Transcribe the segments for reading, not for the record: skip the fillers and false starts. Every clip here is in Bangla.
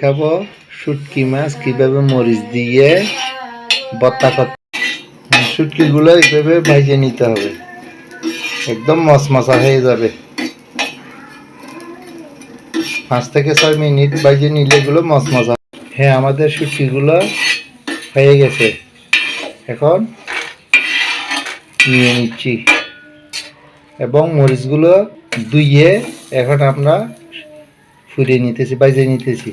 খাবো শুটকি মাছ কিভাবে মরিচ দিয়ে ভর্তা করতে। শুটকি গুলো এইভাবে ভেজে নিতে হবে, একদম মচমচা হয়ে যাবে। 5 থেকে 6 মিনিট ভেজে নিলে এগুলো মচমচা। হ্যাঁ, আমাদের শুটকি গুলো হয়ে গেছে। এখন নিয়ে নিচ্ছি এবং মরিচগুলো ধুইয়ে এখন আমরা ফুরিয়ে নিতেছি, ভেজে নিতেছি।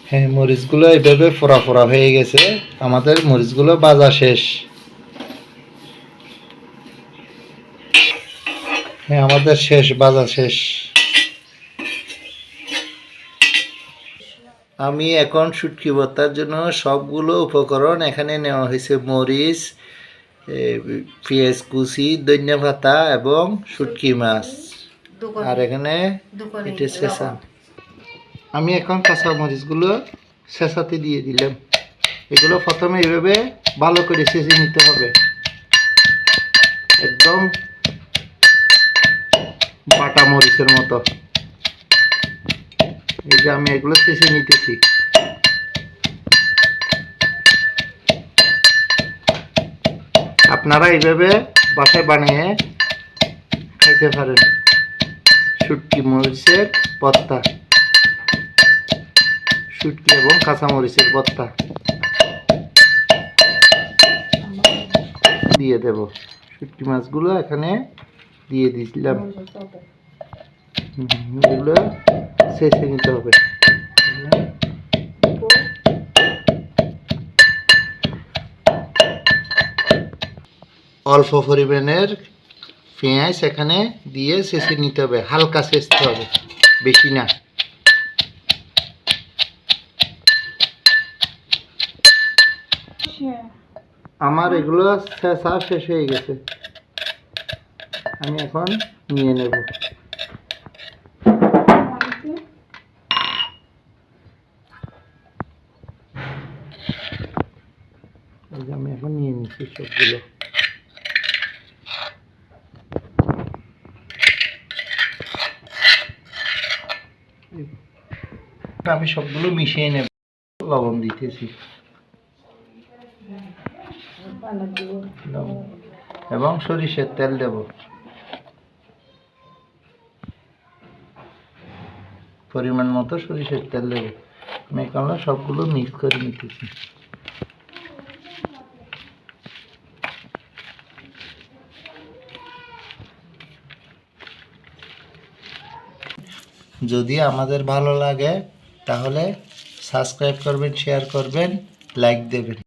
হ্যাঁ, মরিচগুলো এইভাবে ফোড়া ফোড়া হয়ে গেছে। আমাদের মরিচগুলো ভাজা শেষ। হ্যাঁ, আমাদের শেষ, ভাজা শেষ। আমি এখন শুটকি ভর্তার জন্য সবগুলো উপকরণ এখানে নেওয়া হয়েছে। মরিচ, পেঁয়াজ কুচি, ধনিয়া পাতা এবং শুটকি মাছ। আর এখানে এটা শেষা। আমি এখন কাঁচা মরিচগুলো শেষাতে দিয়ে দিলাম। এগুলো প্রথমে এইভাবে ভালো করে ছেঁচে নিতে হবে, একদম বাটা মরিচের মতো। এই যে আমি এগুলো ছেঁচে নিতেছি। আপনারা এইভাবে বাসায় বানিয়ে খাইতে পারেন শুটকি মরিচের ভর্তা, শুটকি এবং কাঁচা মরিচের ভর্তা। দিয়ে দেব শুটকি মাছগুলো এখানে দিয়ে দিলাম। এগুলো ছেঁচে নিতে হবে। অল্প পরিমাণের পেঁয়াজ এখানে দিয়ে ছেঁচে নিতে হবে, হালকা ছেঁচতে হবে, বেশি না। আমার এগুলো ছেঁচা শেষ হয়ে গেছে, আমি এখন নিয়ে নেব। আমি এখন নিয়ে নিচ্ছি সবগুলো। আমি সবগুলো মিশিয়ে নেব, লবণ দিতেছি এবং সরিষার তেল দেব। পরিমাণ মতো সরিষার তেল দেব। আমি এখন সবগুলো মিক্স করে নিতেছি। যদি আমাদের ভালো লাগে তাহলে সাবস্ক্রাইব করবেন, শেয়ার করবেন, লাইক দেবেন।